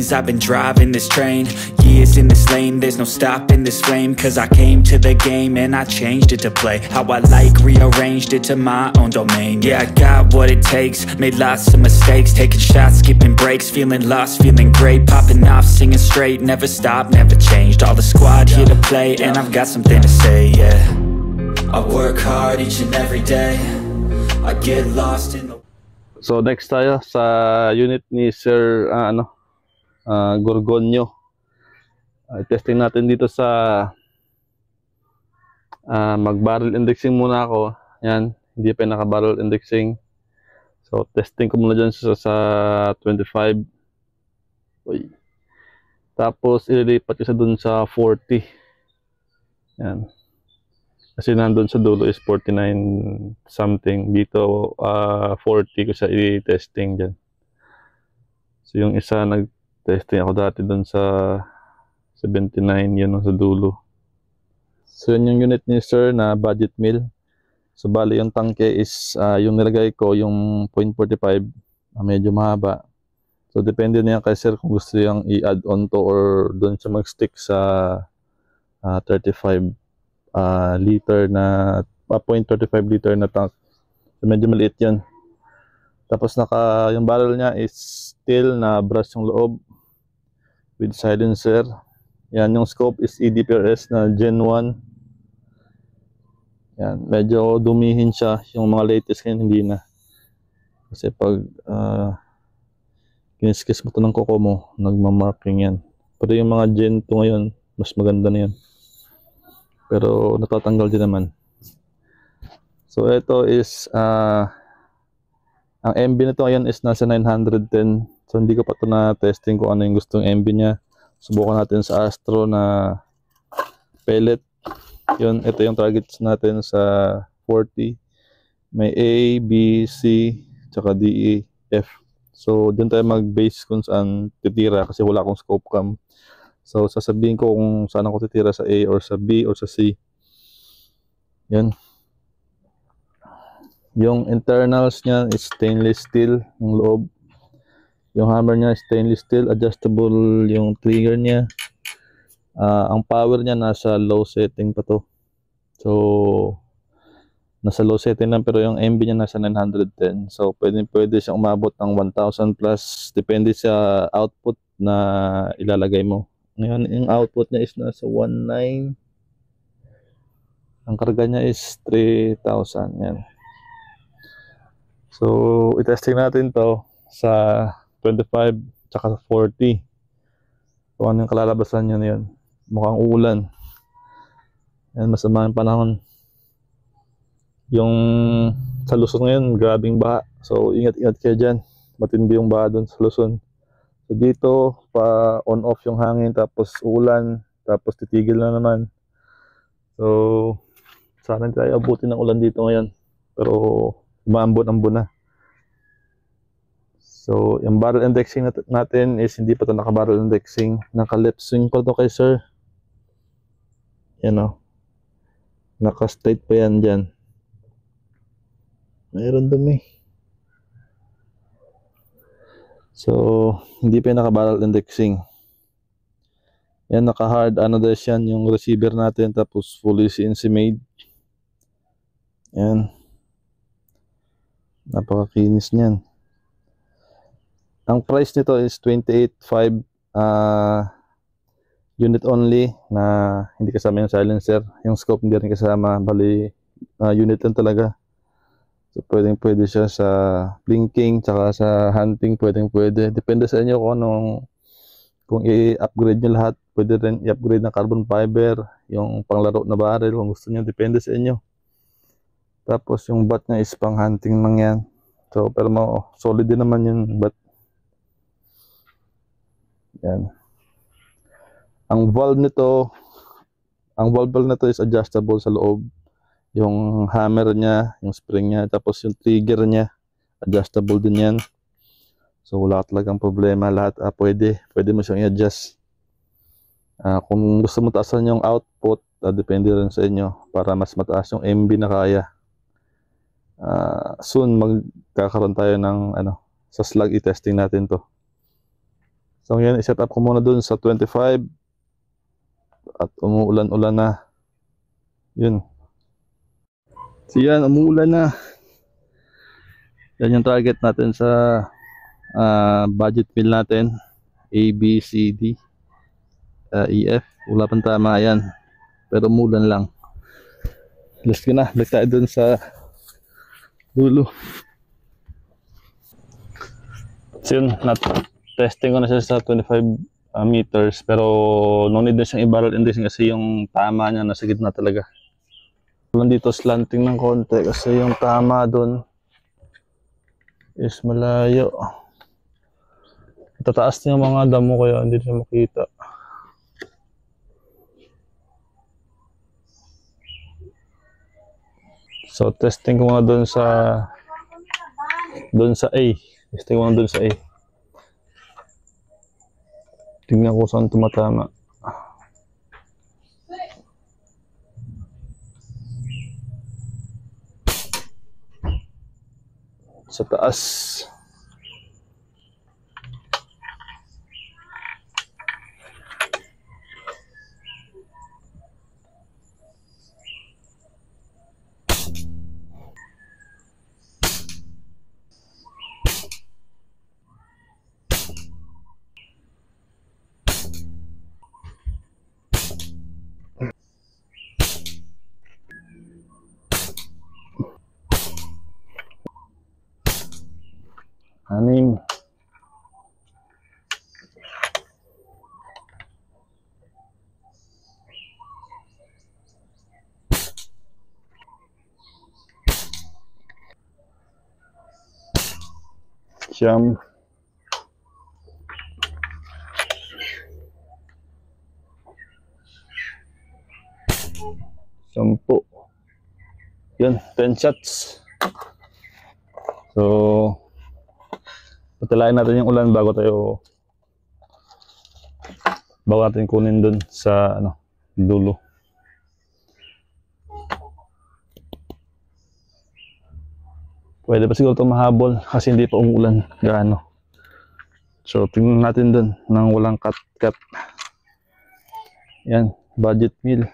things. I've been driving this train, years in this lane. There's no stopping this flame, cause I came to the game and I changed it to play how I like, rearranged it to my own domain. Yeah, I got what it takes, made lots of mistakes, taking shots, skipping breaks, feeling lost, feeling great, popping off, singing straight, never stopped, never changed. All the squad here to play, and I've got something to say, yeah. I work hard each and every day, I get lost in the... So next tayo sa unit ni Sir Gorgonio. Testing natin dito sa mag-barrel indexing muna ako. Yan, hindi pa naka-barrel indexing. So testing ko muna dyan sa 25. Uy. Tapos ililipat ko sa dun sa 40. Yan. Kasi nandun sa dulo is 49 something. Dito 40 ko siya i-testing dyan. So yung isa nag-testing ako dati dun sa 79, yun sa dulo. So yun yung unit ni Sir na budget meal. So bali yung tangke is yung nilagay ko yung 0.45, medyo mahaba. So depende na yan kay Sir kung gusto yung i-add on to or doon siya mag-stick sa 35 liter na 0.35 liter na tank. So medyo maliit yun. Tapos yung barrel niya is steel na brush yung loob with silencer. Yan, yung scope is EDPRS na Gen 1. Yan, medyo dumihin siya. Yung mga latest ngayon hindi na. Kasi pag kiniskis mo ito ng kuko mo, nagmamarking yan. Pero yung mga Gen 2 ngayon, mas maganda na yan. Pero natatanggal din naman. So ito is ang MB nito ngayon is nasa 910. So hindi ko pa ito na testing kung ano yung gustong MB niya. Subukan natin sa Astro na pellet. Yun, ito yung targets natin sa 40. May A, B, C, tsaka D, E, F. So dyan tayo mag-base kung saan titira kasi wala akong scope cam. So sasabihin ko kung saan ako titira, sa A or sa B or sa C. Yan. Yung internals niya is stainless steel, yung loob. Yung hammer niya is stainless steel, adjustable yung trigger niya. Ang power niya nasa low setting pa to. So nasa low setting lang, pero yung MB niya nasa 910. So pwede siyang umabot ng 1000 plus, depende sa output na ilalagay mo. Ngayon, yung output niya is nasa 19. Ang karga niya is 3000. Yan. So, i-testing natin to sa 25 tsaka 40. So, ano yung kalalabasan niya na yun? Mukhang ulan. Yan, masama yung panahon. Yung sa Luzon ngayon, grabing baha. So, ingat-ingat kayo dyan. Matindi yung baha doon sa Luzon. So dito pa on off yung hangin, tapos ulan, tapos titigil na naman. So sana hindi tayo abutin ng ulan dito ngayon, pero umaambon-ambon na. So yung barrel indexing natin is hindi pa ito naka-barrel indexing. Naka-left swing pa ito kay Sir. Yan o, naka-straight pa yan dyan. Mayroon dumi. So, hindi pa yung naka-barrel indexing. Yan, naka-hard anodized yan yung receiver natin, tapos fully CNC made. Yan. Napakakinis niyan. Ang price nito is 28.5 unit only, na hindi kasama yung silencer. Yung scope hindi rin kasama, bali unit lang talaga. So pwede siya sa blinking, tsaka sa hunting, pwede. Depende sa inyo kung i-upgrade nyo lahat. Pwede rin i-upgrade ng carbon fiber, yung panglaro na barrel kung gusto nyo, depende sa inyo. Tapos yung bat niya is pang hunting lang yan. So pero solid din naman yung bat. Yan. Ang valve nito is adjustable sa loob. Yung hammer niya, yung spring niya, tapos yung trigger niya, adjustable din yan. So wala talagang problema, lahat pwede mo siyang i-adjust. Kung gusto mo taasan yung output, depende rin sa inyo para mas mataas yung MB na kaya. Soon magkakaroon tayo ng sa slug, i-testing natin to. So ngayon, i-set up ko muna dun sa 25 at umuulan-ulan na. Yun. So yan, umuulan na. Yan yung target natin sa budget meal natin. A, B, C, D, E, F. Wala pang tama yan. Pero umuulan lang. Let's go na. Balik tayo dun sa dulo. So yun, testing ko na siya sa 25 meters. Pero no need na siyang i-barrel indexing kasi yung tama niya nasa gitna talaga. Lang dito slanting ng konti kasi yung tama dun is malayo. Tataas niya mga damo kaya hindi siya makita. So testing ko nga doon sa A. Testing ko nga doon sa A. Tingnan ko saan tumatama. Sa taas. Anim. Siyam. Sampu. Yan, 10 shots. So, patalain natin yung ulan bago natin kunin dun sa dulo. Pwede pa siguro ito mahabol kasi hindi pa umuulan gaano. So, tingnan natin dun nang walang cut. Yan, budget meal.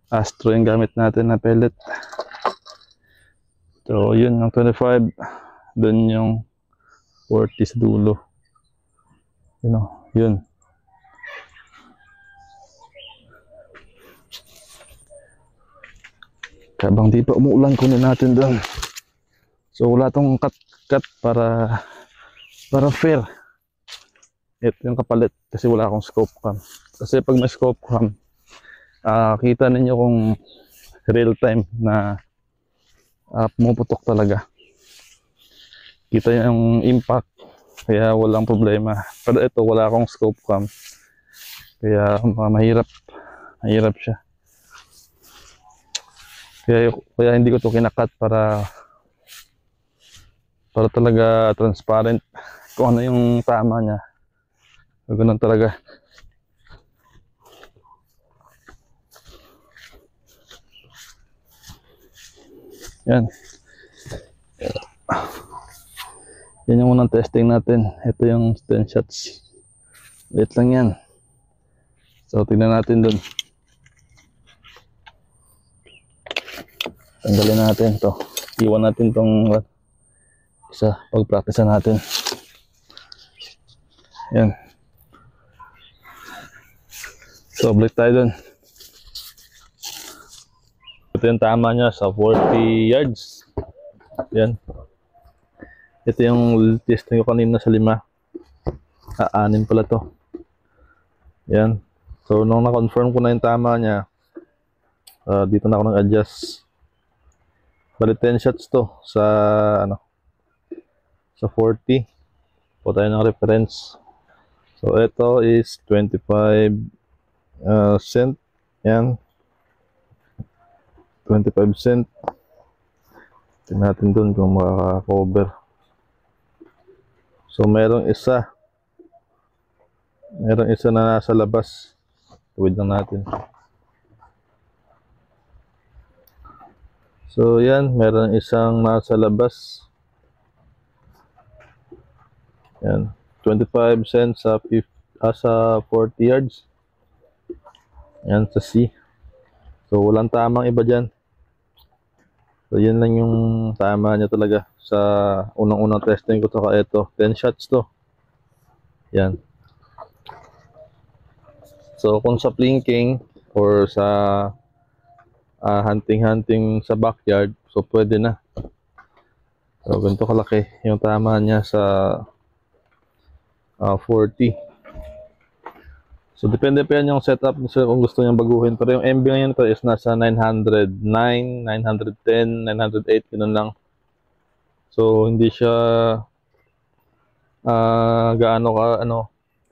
Astro yung gamit natin na pellet. So, yun, ang 25. Dun yung 40 sa dulo. Yun. Habang di pa umuulan, kunin natin doon. So, wala tong cut para fair. Ito yung kapalit kasi wala akong scope cam. Kasi pag may scope cam, kita ninyo kung real time na pumuputok talaga. Kita yung impact, kaya walang problema. Pero ito, wala akong scope cam, kaya mahirap siya. Kaya hindi ko to kinakat para talaga transparent kung ano yung tama niya. Ganun talaga. Yan. Yan yung unang testing natin. Ito yung 10 shots. Late lang yan. So, tingnan natin dun. Tanggalin natin to. Iwan natin tong isa. Pag-practice natin. Yan. So, balik tayo dun. Ito yung tama niya sa 40 yards. Yan. Ito yung testing ko kanina sa 5. 6 pala to. Yan. So, nung na-confirm ko na yung tama niya, dito na ako nag-adjust. Bali 10 shots to sa sa 40. Po tayo ng reference. So, ito is 25 cent. Yan. 25 cent. Tingnan natin dun kung makaka-cover. So, merong isa na nasa labas. Tuwid lang natin. So, yan. Meron isang nasa labas. Yan. 25 cents sa 40 yards. Yan sa C. So walang tamang iba dyan. So yun lang yung tama niya talaga sa unang-unang testing ko. Saka ito, 10 shots to. Yan. So kung sa plinking or sa hunting sa backyard, so pwede na. So ganito kalaki yung tama niya sa 40. So depende pa yan yung setup niya kung gusto niyang baguhin. Pero yung MB ngayon ito is nasa 909, 910, 908, ganun lang. So hindi siya gaano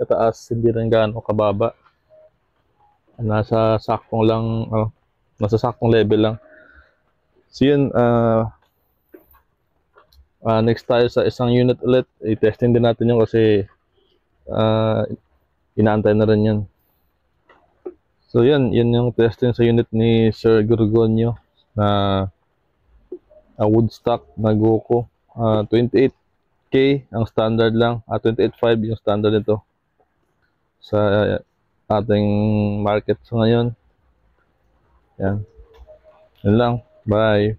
kataas, hindi rin gaano kababa. Nasa saktong lang, nasa saktong level lang. So yun, next tayo sa isang unit ulit. I-testing din natin yun kasi inaantay na rin yan. So yun yung testing sa unit ni Sir Gorgonio na Woodstock na GoCo. 28K ang standard lang, 28.5 yung standard nito sa ating market sa ngayon. Yan. Yun lang. Bye.